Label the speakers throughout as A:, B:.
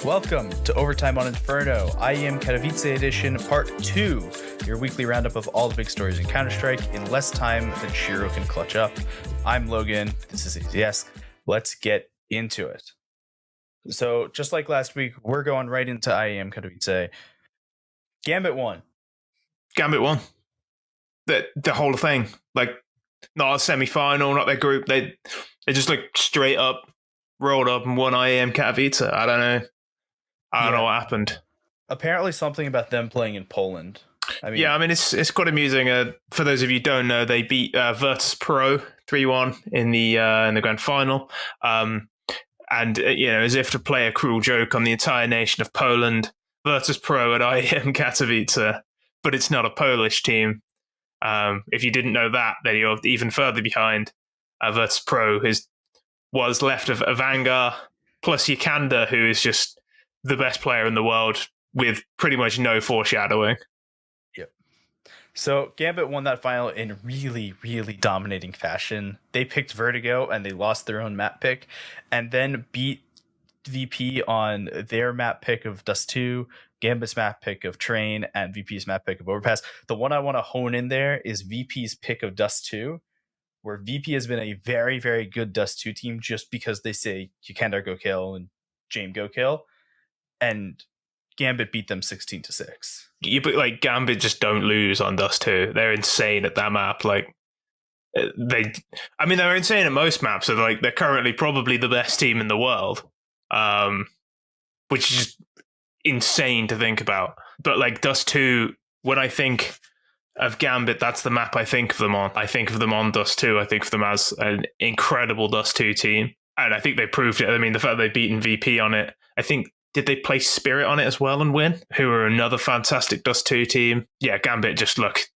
A: Welcome to Overtime on Inferno. I am Katowice Edition Part 2, your weekly roundup of all the big stories in Counter-Strike in less time than Shiro can clutch up. I'm Logan, this is Aizyesque. Let's get into it. So, just like last week, we're going right into IEM Katowice. Gambit won.
B: Gambit won. The whole thing. Like, not a semi-final, not their group. They just like straight up rolled up and won IEM Katowice. I don't know what happened.
A: Apparently something about them playing in Poland. I mean,
B: it's quite amusing. For those of you who don't know, they beat Virtus Pro 3-1 in the grand final. And as if to play a cruel joke on the entire nation of Poland, Virtus Pro at IEM Katowice, but it's not a Polish team. If you didn't know that, then you're even further behind. Virtus Pro was left of Avangar plus Yikanda, who is just the best player in the world with pretty much no foreshadowing.
A: Yep. So Gambit won that final in really, really dominating fashion. They picked Vertigo and they lost their own map pick and then beat VP on their map pick of Dust 2, Gambit's map pick of Train, and VP's map pick of Overpass. The one I want to hone in there is VP's pick of Dust 2, where VP has been a very, very good Dust 2 team just because they say Yikanda go kill and James go kill. And Gambit beat them 16-6.
B: But like Gambit just don't lose on Dust 2. They're insane at that map. Like they're insane at most maps. So like they're currently probably the best team in the world, which is just insane to think about. But like Dust 2, when I think of Gambit, that's the map I think of them on. I think of them on Dust 2. I think of them as an incredible Dust 2 team, and I think they proved it. I mean, the fact they've beaten VP on it. I think. Did they play Spirit on it as well and win? Who are another fantastic Dust 2 team. Yeah, Gambit just looked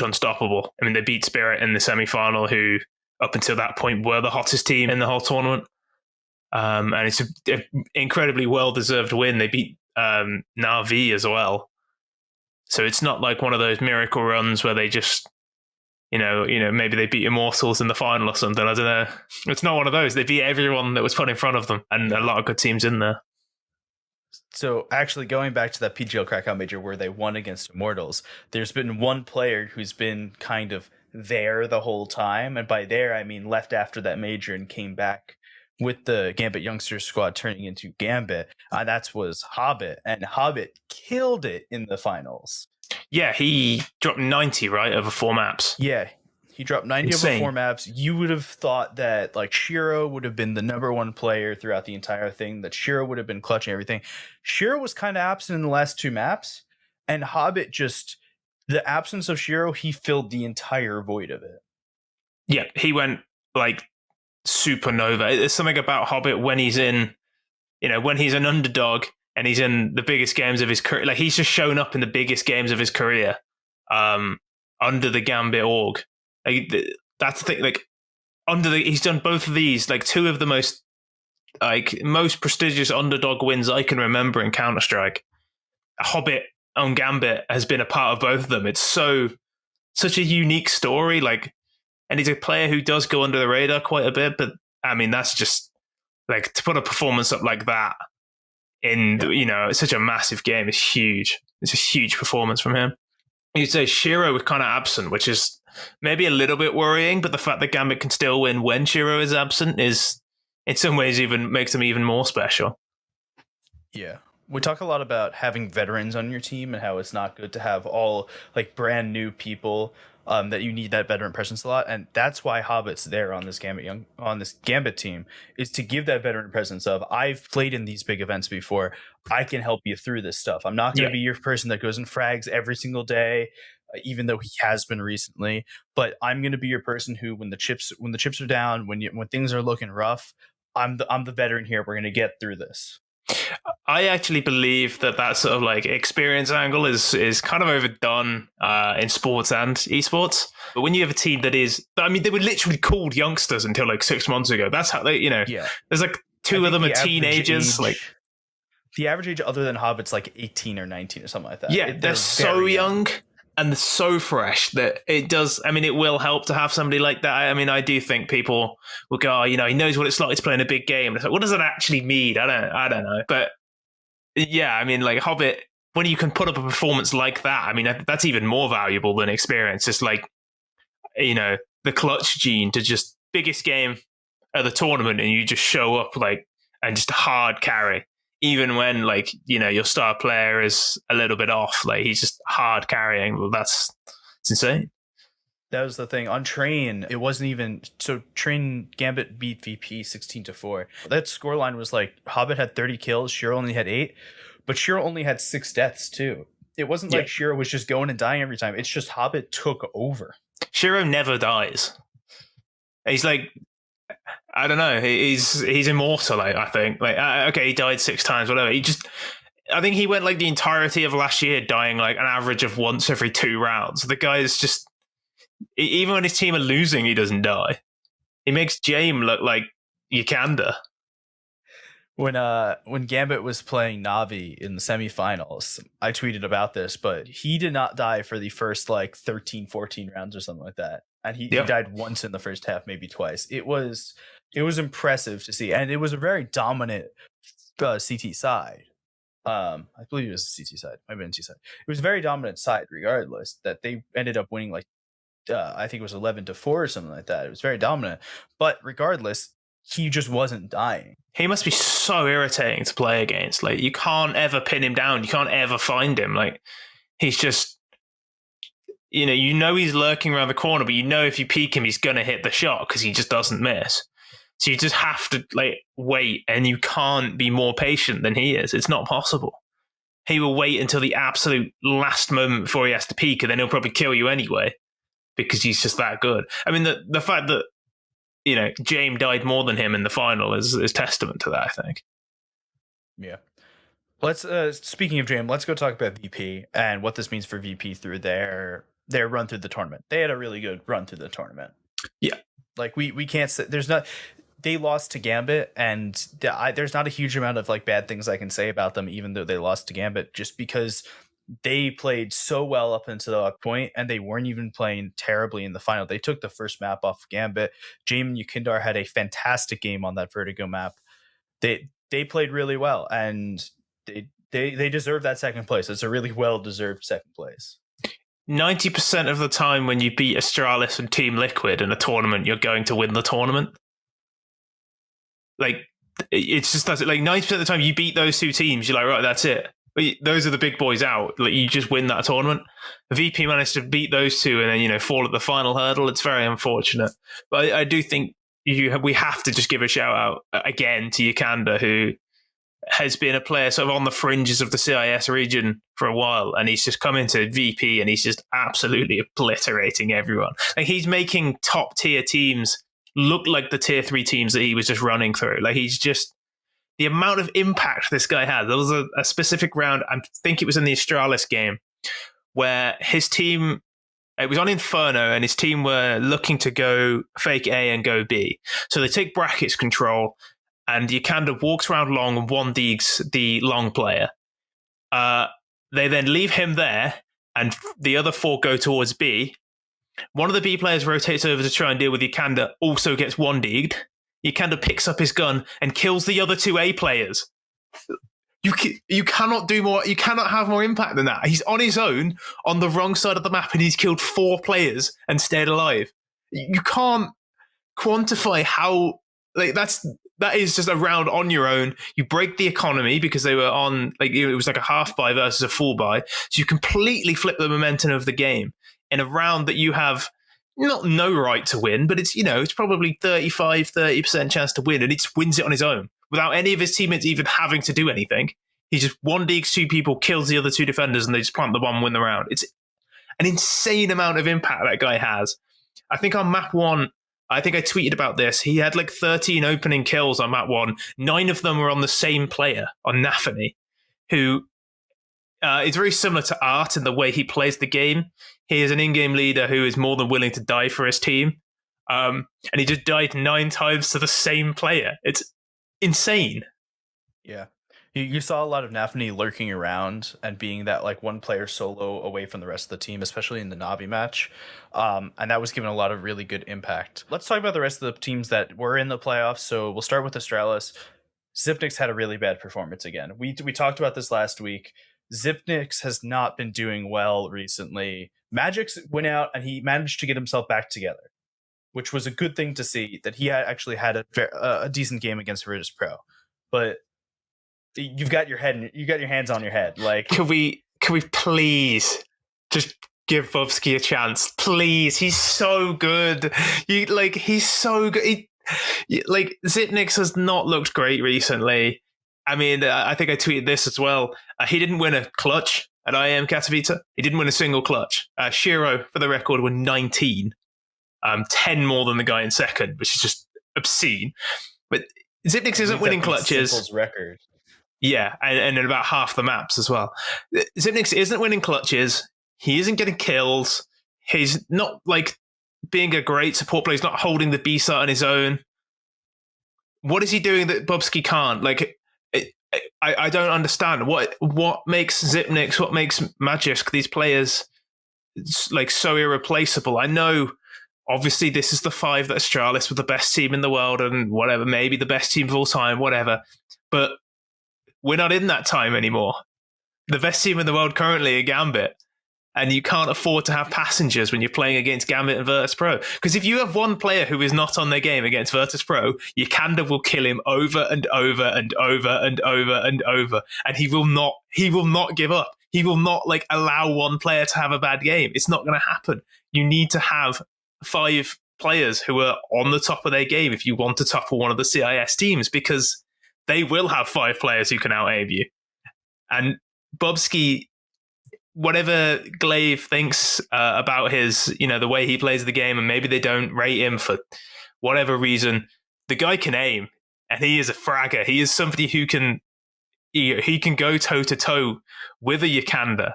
B: unstoppable. I mean, they beat Spirit in the semi-final, who up until that point were the hottest team in the whole tournament. And it's an incredibly well-deserved win. They beat NaVi as well. So it's not like one of those miracle runs where they just, maybe they beat Immortals in the final or something. I don't know. It's not one of those. They beat everyone that was put in front of them, and a lot of good teams in there.
A: So actually going back to that PGL Krakow Major where they won against Immortals, there's been one player who's been kind of there the whole time. And by there, I mean left after that major and came back with the Gambit Youngsters squad turning into Gambit. That was Hobbit. And Hobbit killed it in the finals.
B: Yeah, he dropped 90, right, over 4 maps.
A: Yeah, he dropped 90
B: Insane.
A: over 4 maps. You would have thought that like Shiro would have been the number one player throughout the entire thing, that Shiro would have been clutching everything. Shiro was kind of absent in the last 2 maps, and Hobbit just, the absence of Shiro, he filled the entire void of it.
B: Yeah, he went like supernova. There's something about Hobbit when he's in, when he's an underdog, and he's in the biggest games of his career. Like, he's just shown up in the biggest games of his career under the Gambit org. Like, that's the thing. Like, he's done both of these, like 2 of the most prestigious underdog wins I can remember in Counter-Strike. Hobbit on Gambit has been a part of both of them. It's such a unique story. Like, and he's a player who does go under the radar quite a bit. But I mean, that's just like, to put a performance up like that in, it's such a massive game. It's huge. It's a huge performance from him. You'd say Shiro was kind of absent, which is maybe a little bit worrying, but the fact that Gambit can still win when Shiro is absent is, in some ways, even makes them even more special.
A: Yeah. We talk a lot about having veterans on your team and how it's not good to have all like brand new people, that you need that veteran presence a lot, and that's why Hobbit's there on this Gambit team, is to give that veteran presence of, I've played in these big events before, I can help you through this stuff. I'm not going to be your person that goes and frags every single day, even though he has been recently, but I'm going to be your person who, when the chips are down, when things are looking rough, I'm the veteran here. We're going to get through this.
B: I actually believe that sort of like experience angle is kind of overdone in sports and esports. But when you have a team that is, I mean, they were literally called youngsters until like 6 months ago. That's how they, there's like 2 of them are teenagers. Like,
A: the average age other than Hobbit's like 18 or 19 or something like that.
B: Yeah, they're so young. and so fresh that it does. I mean, it will help to have somebody like that. I mean, I do think people will go, oh, he knows what it's like to play in a big game. It's like, what does that actually mean? I don't know. But yeah, I mean, like Hobbit, when you can put up a performance like that, I mean, that's even more valuable than experience. It's like, the clutch gene to just biggest game of the tournament, and you just show up like and just hard carry. Even when your star player is a little bit off, like he's just hard carrying. Well, it's insane.
A: That was the thing. On Train, it wasn't even so. Train Gambit beat VP 16-4. That scoreline was like Hobbit had 30 kills, Shiro only had 8, but Shiro only had 6 deaths too. It wasn't like Shiro was just going and dying every time. It's just Hobbit took over.
B: Shiro never dies. He's like, I don't know. He's immortal. I think. Okay, he died 6 times, whatever. I think he went like the entirety of last year dying like an average of once every 2 rounds. The guy is just, even when his team are losing, he doesn't die. He makes James look like Yukanda.
A: When Gambit was playing NaVi in the semifinals, I tweeted about this, but he did not die for the first like 13, 14 rounds or something like that. And he died once in the first half, maybe twice. It was impressive to see. And it was a very dominant CT side. I believe it was the CT side. Might have been CT side. It was a very dominant side, regardless, that they ended up winning like I think it was 11-4 or something like that. It was very dominant. But regardless, he just wasn't dying.
B: He must be so irritating to play against. Like, you can't ever pin him down. You can't ever find him. Like, he's just, he's lurking around the corner, but if you peek him, he's going to hit the shot because he just doesn't miss. So you just have to wait, and you can't be more patient than he is. It's not possible. He will wait until the absolute last moment before he has to peek, and then he'll probably kill you anyway because he's just that good. I mean, the fact that James died more than him in the final is testament to that, I think.
A: Yeah. Let's speaking of James, let's go talk about VP and what this means for VP through their run through the tournament. They had a really good run through the tournament.
B: Yeah.
A: Like we can't say they lost to Gambit, and there's not a huge amount of like bad things I can say about them, even though they lost to Gambit, just because they played so well up until that point, and they weren't even playing terribly in the final. They took the first map off Gambit. James and Yukindar had a fantastic game on that Vertigo map. They played really well, and they deserve that second place. It's a really well-deserved second place.
B: 90% of the time when you beat Astralis and Team Liquid in a tournament, you're going to win the tournament. Like, it's just that, like 90% of the time you beat those 2 teams, you're like, right, that's it. Those are the big boys out. Like, you just win that tournament. VP managed to beat those 2 and then, fall at the final hurdle. It's very unfortunate. But I do think we have to just give a shout out again to Yukanda, who has been a player sort of on the fringes of the CIS region for a while, and he's just come into VP and he's just absolutely obliterating everyone. Like, he's making top tier teams look like the tier 3 teams that he was just running through. Like, he's just, the amount of impact this guy has. There was a specific round, I think it was in the Astralis game, where his team, it was on Inferno, and his team were looking to go fake A and go B. So they take brackets control, and Yukanda walks around long and 1-digs the long player. They then leave him there, and the other 4 go towards B. One of the B players rotates over to try and deal with Yukanda, also gets 1-digged. Yukanda picks up his gun and kills the other 2 A players. You cannot do more. You cannot have more impact than that. He's on his own on the wrong side of the map, and he's killed 4 players and stayed alive. You can't quantify how, like, that is just a round on your own. You break the economy because they were on, like, it was like a half buy versus a full buy. So you completely flip the momentum of the game in a round that you have not no right to win, but it's, it's probably 30% chance to win, and he just wins it on his own without any of his teammates even having to do anything. He just 1-digs 2 people, kills the other 2 defenders, and they just plant the bomb and win the round. It's an insane amount of impact that guy has. I think on map 1, I think I tweeted about this. He had like 13 opening kills on map 1. 9 of them were on the same player, on NaVi, who is very similar to Art in the way he plays the game. He is an in-game leader who is more than willing to die for his team. And he just died 9 times to the same player. It's insane.
A: Yeah. You saw a lot of NaVi lurking around and being that like one player solo away from the rest of the team, especially in the NaVi match. And that was given a lot of really good impact. Let's talk about the rest of the teams that were in the playoffs. So we'll start with Astralis. Zipnix had a really bad performance again. We talked about this last week. Zipnix has not been doing well recently. Magix went out and he managed to get himself back together, which was a good thing to see, that he actually had a decent game against Virtus Pro. But you've got your hands on your head. Like,
B: can we please just give Bubsky a chance, please? He's so good. He's so good. Zipnix has not looked great recently. I mean, I think I tweeted this as well. He didn't win a clutch at IAM Katowice. He didn't win a single clutch. Shiro, for the record, won 19, 10 more than the guy in second, which is just obscene. But Zipnix isn't winning clutches.
A: Simple's record.
B: Yeah, and in about half the maps as well. Zipnix isn't winning clutches. He isn't getting kills. He's not being a great support player. He's not holding the B site on his own. What is he doing that Bubsky can't? I don't understand. What makes Zipnix, what makes Aizyesque, these players so irreplaceable? I know, obviously, this is the 5 that Astralis were the best team in the world and whatever, maybe the best team of all time, whatever. But we're not in that time anymore. The best team in the world currently are Gambit. And you can't afford to have passengers when you're playing against Gambit and Virtus Pro. Because if you have one player who is not on their game against Virtus Pro, your Kanda will kill him over and over and over and over and over. And he will not give up. He will not allow one player to have a bad game. It's not going to happen. You need to have 5 players who are on the top of their game if you want to topple one of the CIS teams, because they will have 5 players who can out-aim you. And Bubsky, whatever Glaive thinks about his, the way he plays the game, and maybe they don't rate him for whatever reason, the guy can aim, and he is a fragger. He is somebody who can go toe-to-toe with a Yukanda.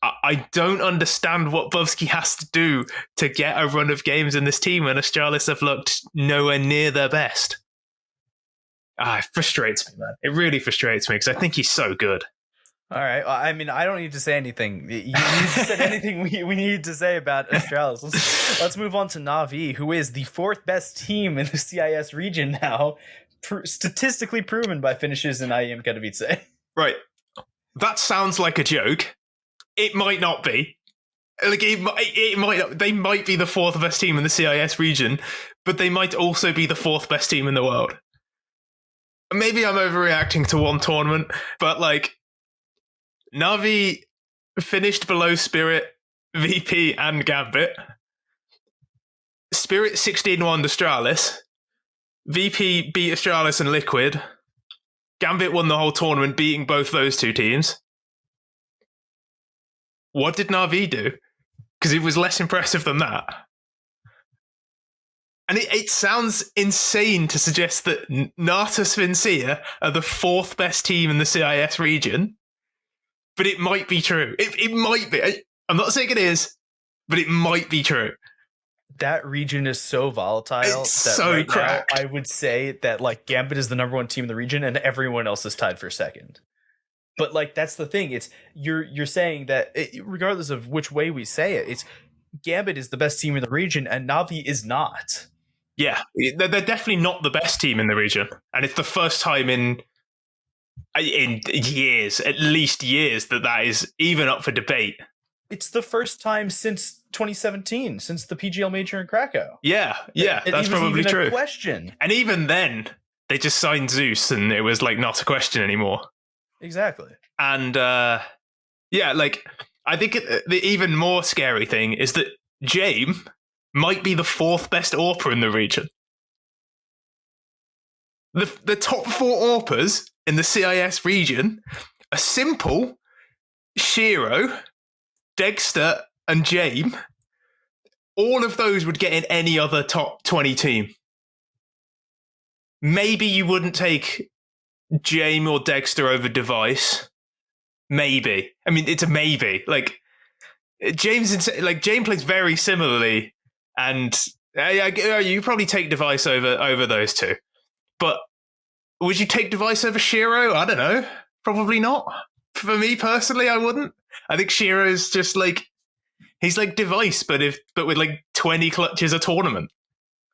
B: I don't understand what Bubsky has to do to get a run of games in this team when Astralis have looked nowhere near their best. It frustrates me, man. It really frustrates me because I think he's so good.
A: All right. Well, I mean, I don't need to say anything. You said anything we need to say about Astralis. Let's move on to NaVi, who is the 4th best team in the CIS region now, statistically proven by finishes in IEM Katowice.
B: Right. That sounds like a joke. It might not be. It might not. They might be the 4th best team in the CIS region, but they might also be the 4th best team in the world. Maybe I'm overreacting to one tournament, but NaVi finished below Spirit, VP, and Gambit. Spirit 16-1 Astralis. VP beat Astralis and Liquid. Gambit won the whole tournament, beating both those 2 teams. What did NaVi do? Because it was less impressive than that. And it sounds insane to suggest that Natus Vincia are the 4th best team in the CIS region. But it might be true. It might be. I'm not saying it is, but it might be true.
A: That region is so volatile.
B: It's
A: that
B: so
A: right
B: cracked.
A: now, I would say that Gambit is the number 1 team in the region, and everyone else is tied for 2nd. But that's the thing. It's you're saying that regardless of which way we say it, it's Gambit is the best team in the region, and NaVi is not.
B: Yeah, they're definitely not the best team in the region, and it's the first time in years, at least years, that is even up for debate.
A: It's the first time since 2017, since the PGL major in Krakow.
B: Yeah, that's probably
A: even
B: true.
A: A question.
B: And even then, they just signed Zeus, and it was not a question anymore.
A: Exactly.
B: And I think the even more scary thing is that James might be the 4th best AWPer in the region. The top 4 AWPers in the CIS region are Simple, Shiro, Dexter, and James. All of those would get in any other top 20 team. Maybe you wouldn't take James or Dexter over Device. Maybe. I mean, it's a maybe. James plays very similarly, and you probably take Device over those 2. But would you take Device over Shiro? I don't know. Probably not. For me personally, I wouldn't. I think Shiro's just like he's like Device, but with like 20 clutches a tournament.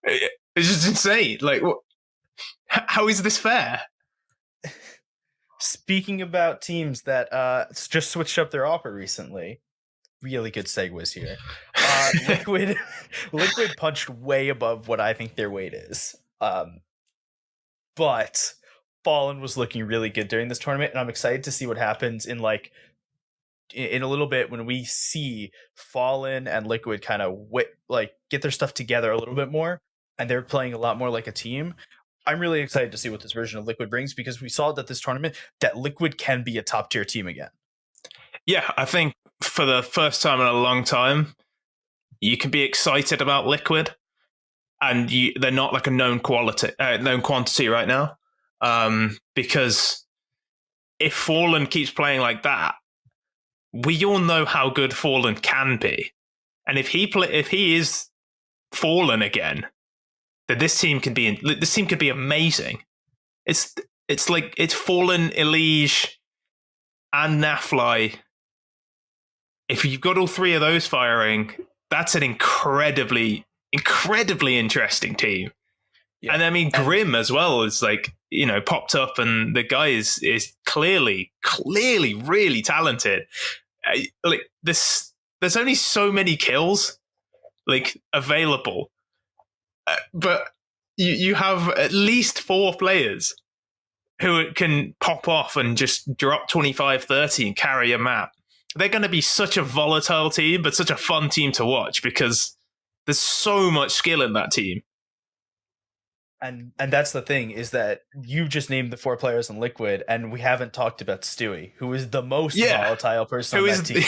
B: It's just insane. Like, how is this fair?
A: Speaking about teams that just switched up their offer recently, really good segues here. Liquid punched way above what I think their weight is. But Fallen was looking really good during this tournament, and I'm excited to see what happens in a little bit when we see Fallen and Liquid kind of get their stuff together a little bit more, and they're playing a lot more like a team. I'm really excited to see what this version of Liquid brings, because we saw that this tournament that Liquid can be a top tier team again.
B: Yeah, I think for the first time in a long time, you can be excited about Liquid, and they're not like a known quantity right now. Because if Fallen keeps playing like that, we all know how good Fallen can be, and if he is Fallen again, then this team could be amazing. It's Fallen, Elige, and NaFi. If you've got all three of those firing, that's an incredibly interesting team. Yeah. And I mean, Grim as well is popped up, and the guy is clearly really talented. There's only so many kills available, but you have at least 4 players who can pop off and just drop 25-30 and carry a map. They're going to be such a volatile team, but such a fun team to watch, because there's so much skill in that team.
A: And that's the thing, is that you just named the 4 players in Liquid, and we haven't talked about Stewie, who is the most volatile person on that team.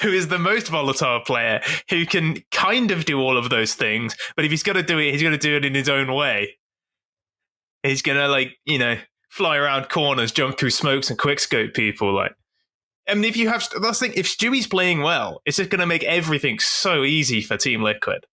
B: Who is the most volatile player, who can kind of do all of those things, but if he's going to do it, he's going to do it in his own way. He's going to, fly around corners, jump through smokes, and quickscope people. I mean, if Stewie's playing well, it's just going to make everything so easy for Team Liquid.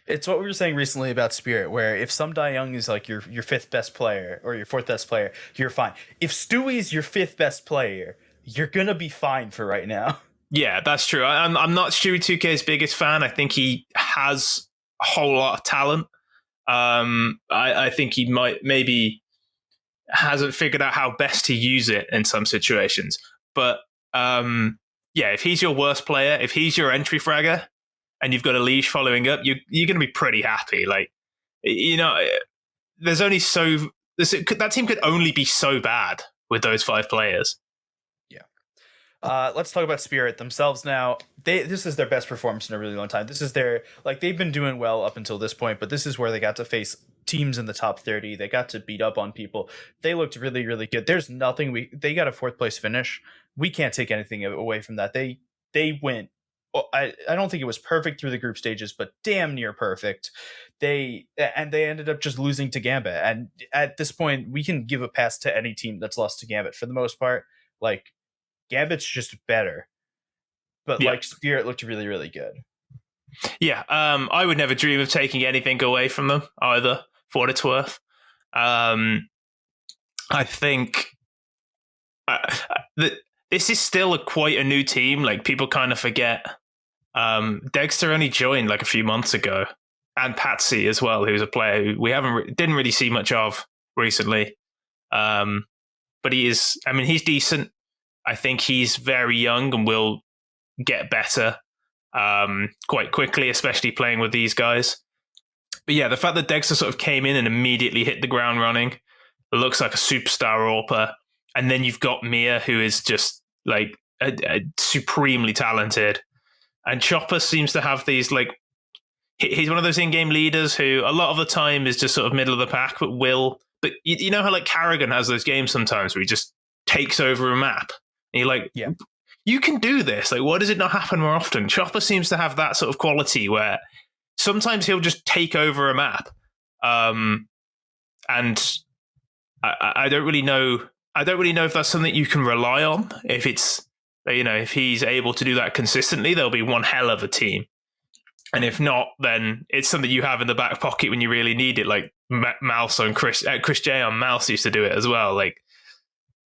A: It's what we were saying recently about Spirit, where if Some Die Young is like your 5th best player or your 4th best player, you're fine. If Stewie's your 5th best player, you're gonna be fine for right now.
B: Yeah, that's true. I'm not Stewie 2K's biggest fan. I think he has a whole lot of talent. I think he maybe hasn't figured out how best to use it in some situations. But if he's your worst player, if he's your entry fragger, and you've got a leash following up, you're going to be pretty happy. There's only that team could only be so bad with those 5 players.
A: Yeah. Let's talk about Spirit themselves now. This is their best performance in a really long time. This is they've been doing well up until this point, but this is where they got to face teams in the top 30. They got to beat up on people. They looked really, really good. There's nothing they got a 4th place finish. We can't take anything away from that. They went. I don't think it was perfect through the group stages, but damn near perfect. They ended up just losing to Gambit. And at this point, we can give a pass to any team that's lost to Gambit for the most part. Gambit's just better. But Spirit looked really, really good.
B: Yeah, I would never dream of taking anything away from them either, for what it's worth. I think that this is still quite a new team. People kind of forget. Dexter only joined a few months ago, and Patsy as well, who's a player who we didn't really see much of recently. But he's decent. I think he's very young and will get better quite quickly, especially playing with these guys. But yeah, the fact that Dexter sort of came in and immediately hit the ground running, looks like a superstar AWPer. And then you've got Mia, who is just a supremely talented. And Chopper seems to have these he's one of those in-game leaders who a lot of the time is just sort of middle of the pack, but you know how Carrigan has those games sometimes where he just takes over a map. And you're you can do this. Why does it not happen more often? Chopper seems to have that sort of quality where sometimes he'll just take over a map. And I don't really know. I don't really know if that's something you can rely on. If it's, if he's able to do that consistently, there'll be one hell of a team. And if not, then it's something you have in the back pocket when you really need it. Mouse on Chris J on Mouse used to do it as well.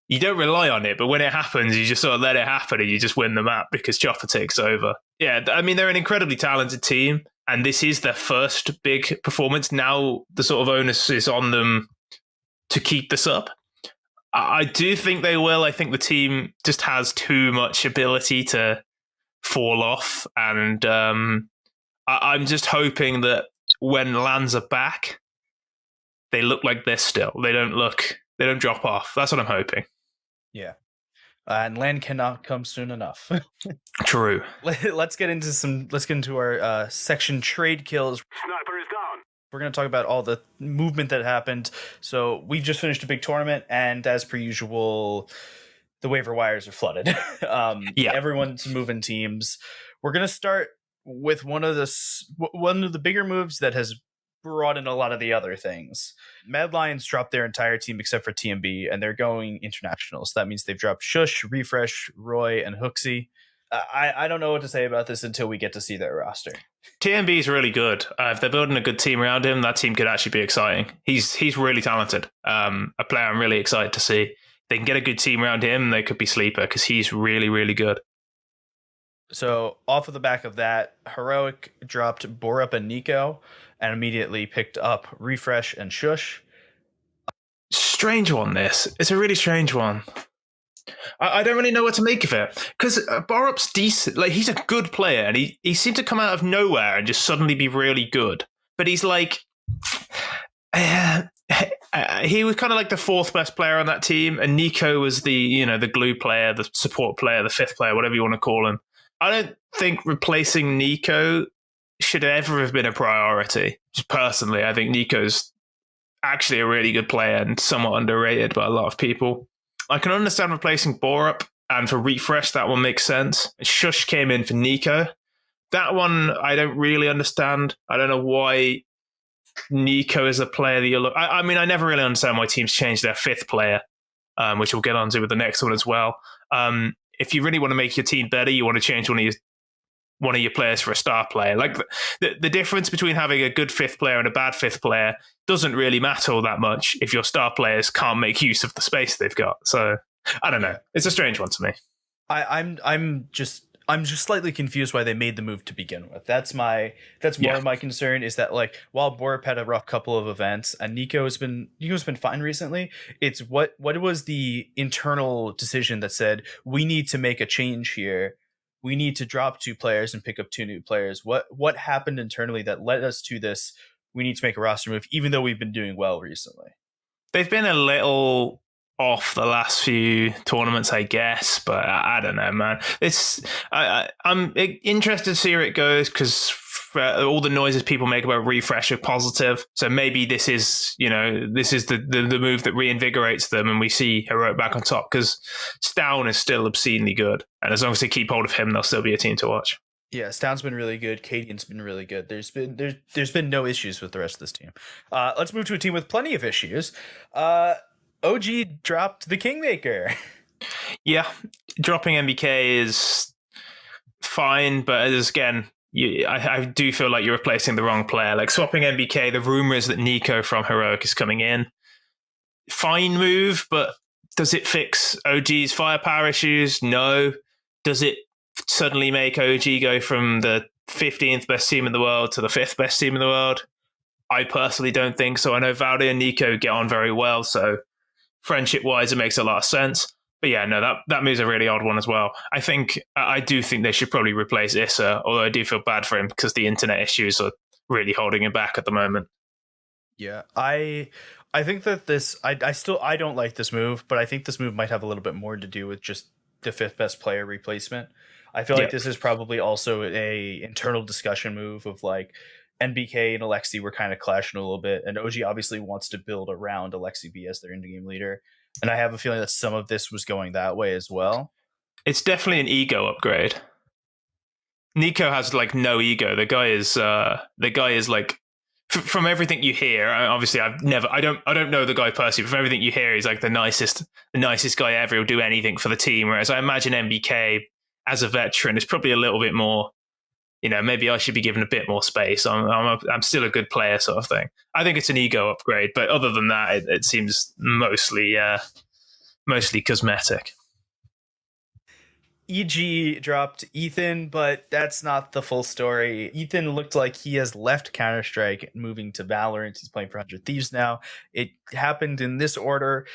B: you don't rely on it, but when it happens, you just sort of let it happen and you just win the map because Chopper takes over. Yeah, I mean, they're an incredibly talented team, and this is their first big performance. Now the sort of onus is on them to keep this up. I do think they will. I think the team just has too much ability to fall off, and I'm just hoping that when LANs are back, they look like they're still. They don't drop off. That's what I'm hoping.
A: Yeah. And land cannot come soon enough.
B: True.
A: Let's get into our section trade kills.
C: Sniper is down.
A: We're going to talk about all the movement that happened. So we just finished a big tournament, and as per usual, the waiver wires are flooded. Everyone's moving teams. We're going to start with one of the bigger moves that has brought in a lot of the other things. Mad Lions dropped their entire team except for TMB, and they're going international. So that means they've dropped Shush, Refresh, Roy, and Hooksy. I don't know what to say about this until we get to see their roster.
B: TMB is really good. If they're building a good team around him, that team could actually be exciting. He's really talented. A player I'm really excited to see. If they can get a good team around him, they could be sleeper because he's really, really good.
A: So off of the back of that, Heroic dropped Borup and Nico and immediately picked up Refresh and Shush.
B: Strange one, this. It's a really strange one. I don't really know what to make of it because Borup's decent. Like, he's a good player, and he seemed to come out of nowhere and just suddenly be really good. But he's like, he was kind of like the fourth best player on that team, and Nico was the glue player, the support player, the fifth player, whatever you want to call him. I don't think replacing Nico should ever have been a priority. Just personally, I think Nico's actually a really good player and somewhat underrated by a lot of people. I can understand replacing Borup, and for Refresh, that one makes sense. Shush came in for Nico. That one, I don't really understand. I don't know why Nico is a player that you look... I mean, I never really understand why teams change their fifth player, which we'll get on to with the next one as well. If you really want to make your team better, you want to change one of your players for a star player. Like, the difference between having a good fifth player and a bad fifth player doesn't really matter all that much if your star players can't make use of the space they've got. So I don't know. It's a strange one to me.
A: I'm just slightly confused why they made the move to begin with. That's more of my concern, is that, like, while Borup had a rough couple of events and Nico's been fine recently, it's what was the internal decision that said we need to make a change here? We need to drop 2 players and pick up 2 new players. What happened internally that led us to this? We need to make a roster move, even though we've been doing well recently.
B: They've been a little off the last few tournaments, I guess, but I don't know, man. I'm interested to see where it goes because all the noises people make about Refresh are positive. So maybe this is the move that reinvigorates them, and we see Heroic back on top because Stown is still obscenely good, and as long as they keep hold of him, they'll still be a team to watch.
A: Yeah, Stown's been really good. Cadian's been really good. There's been no issues with the rest of this team. Let's move to a team with plenty of issues. OG dropped the Kingmaker.
B: Yeah, dropping MBK is fine, but again, I do feel like you're replacing the wrong player. Like, swapping MBK, the rumor is that Nico from Heroic is coming in. Fine move, but does it fix OG's firepower issues? No. Does it suddenly make OG go from the 15th best team in the world to the 5th best team in the world? I personally don't think so. I know Valde and Nico get on very well, so friendship-wise, it makes a lot of sense. But yeah, no, that move's a really odd one as well. I do think they should probably replace Issa, although I do feel bad for him because the internet issues are really holding him back at the moment.
A: Yeah, I think that I don't like this move, but I think this move might have a little bit more to do with just the 5th best player replacement. I feel like this is probably also a internal discussion move of, like, NBK and Alexi were kind of clashing a little bit, and OG obviously wants to build around Alexi B as their in-game leader, and I have a feeling that some of this was going that way as well.
B: It's definitely an ego upgrade. Nico has, like, no ego. The guy is like, from everything you hear. Obviously, I don't know the guy personally, but from everything you hear, he's like the nicest guy ever. He'll do anything for the team. Whereas I imagine MBK as a veteran is probably a little bit more, maybe I should be given a bit more space. I'm still a good player, sort of thing. I think it's an ego upgrade, but other than that, it seems mostly mostly cosmetic.
A: EG dropped Ethan, but that's not the full story. Ethan looked like he has left Counter-Strike, moving to Valorant. He's playing for 100 Thieves now. It happened in this order.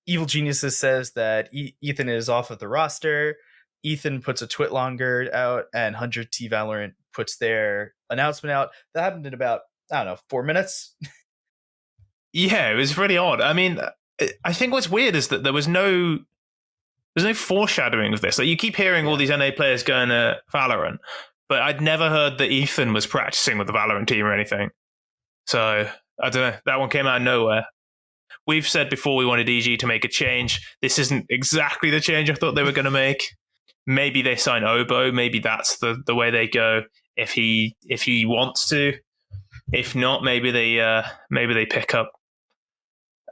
A: Evil Geniuses says that Ethan is off of the roster. Ethan puts a tweet longer out, and 100 T Valorant puts their announcement out. That happened in about, 4 minutes.
B: Yeah, it was really odd. I mean, I think what's weird is that there's no foreshadowing of this. Like, you keep hearing all these NA players going to Valorant, but I'd never heard that Ethan was practicing with the Valorant team or anything. So, I don't know. That one came out of nowhere. We've said before we wanted EG to make a change. This isn't exactly the change I thought they were going to make. Maybe they sign Obo. Maybe that's the way they go if he wants to. If not, maybe they pick up,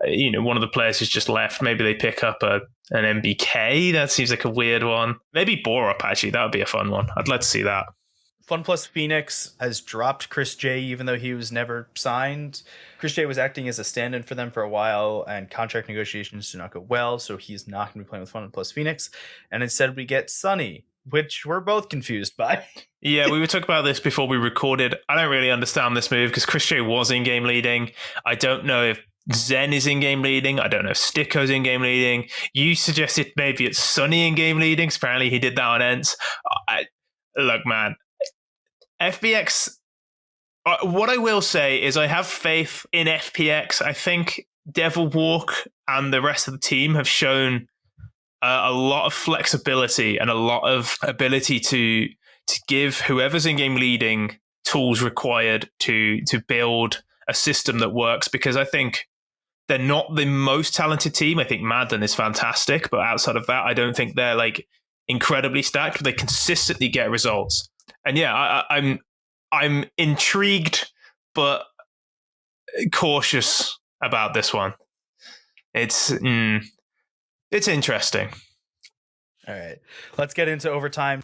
B: one of the players who's just left. Maybe they pick up an MBK. That seems like a weird one. Maybe Borup, actually. That would be a fun one. I'd like to see that.
A: Fun Plus Phoenix has dropped Chris J, even though he was never signed. Chris J was acting as a stand-in for them for a while, and contract negotiations do not go well, so he's not going to be playing with Fun Plus Phoenix. And instead we get Sunny, which we're both confused by.
B: Yeah, we were talking about this before we recorded. I don't really understand this move because Chris J was in-game leading. I don't know if Zen is in-game leading. I don't know if Sticko's in-game leading. You suggested maybe it's Sunny in-game leading. Apparently he did that on Ents. Look, man, FPX, what I will say is I have faith in FPX. I think Devil Walk and the rest of the team have shown a lot of flexibility and a lot of ability to give whoever's in-game leading tools required to build a system that works, because I think they're not the most talented team. I think Madden is fantastic, but outside of that, I don't think they're like incredibly stacked, but they consistently get results. And yeah, I'm intrigued, but cautious about this one. It's interesting.
A: All right, let's get into overtime.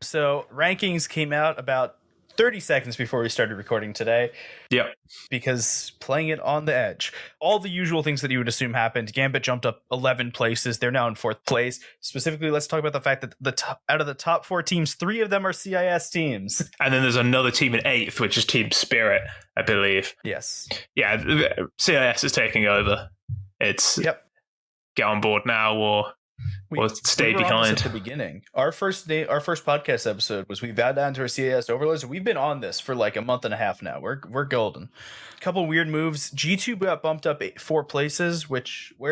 A: So rankings came out about 30 seconds before we started recording today.
B: Yep.
A: Because playing it on the edge, all the usual things that you would assume happened. Gambit jumped up 11 places. They're now in 4th place. Specifically, let's talk about the fact that out of the top 4 teams, 3 of them are CIS teams.
B: And then there's another team in 8th, which is Team Spirit, I believe.
A: Yes.
B: Yeah, CIS is taking over. It's get on board now or stay behind.
A: At the beginning, our first podcast episode was we bowed down to our CIS overlords. We've been on this for like a month and a half now. We're golden. A couple weird moves. G2 got bumped up 4 places, which
B: I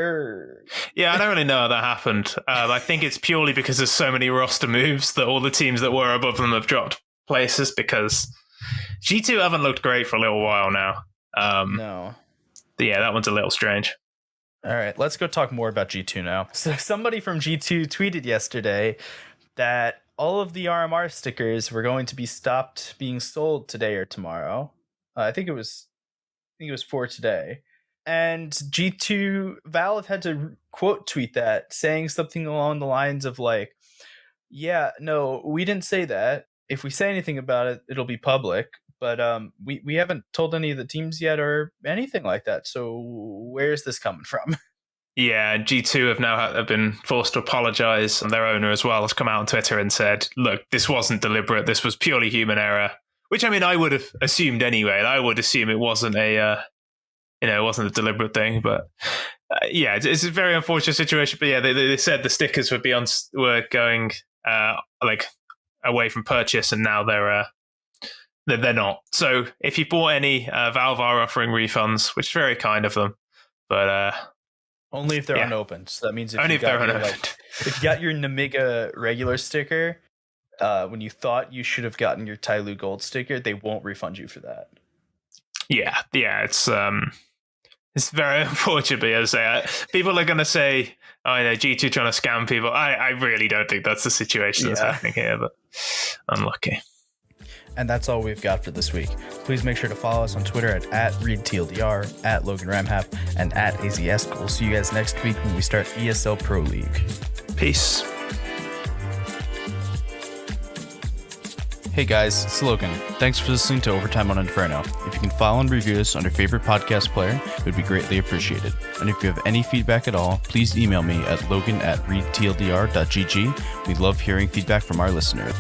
B: don't really know how that happened. I think it's purely because there's so many roster moves that all the teams that were above them have dropped places, because G2 haven't looked great for a little while now.
A: No.
B: Yeah, that one's a little strange.
A: All right, let's go talk more about G2 now. So somebody from G2 tweeted yesterday that all of the RMR stickers were going to be stopped being sold today or tomorrow. I think it was for today. And G2 Valve had to quote tweet that, saying something along the lines of like, yeah, no, we didn't say that. If we say anything about it, it'll be public. But we haven't told any of the teams yet or anything like that. So where's this coming from?
B: Yeah, G2 have been forced to apologize, and their owner as well has come out on Twitter and said, look, this wasn't deliberate. This was purely human error. Which, I mean, I would have assumed anyway. I would assume it wasn't it wasn't a deliberate thing. But it's a very unfortunate situation. But yeah, they said the stickers were going away from purchase, and now they're not. So if you bought any, Valve are offering refunds, which is very kind of them. But
A: only if they're unopened. So that means
B: if they're unopened.
A: If you got your Namiga regular sticker, when you thought you should have gotten your Tyloo Gold sticker, they won't refund you for that. Yeah,
B: it's very unfortunate. As I say, people are going to say, "Oh, G2 trying to scam people." I really don't think that's the situation that's happening here, but unlucky.
A: And that's all we've got for this week. Please make sure to follow us on Twitter at ReadTLDR, at Logan Ramhap, and at Aizyesque. We'll see you guys next week when we start ESL Pro League.
B: Peace.
A: Hey guys, it's Logan. Thanks for listening to Overtime on Inferno. If you can follow and review us on your favorite podcast player, it would be greatly appreciated. And if you have any feedback at all, please email me at logan@readtldr.gg. We love hearing feedback from our listeners.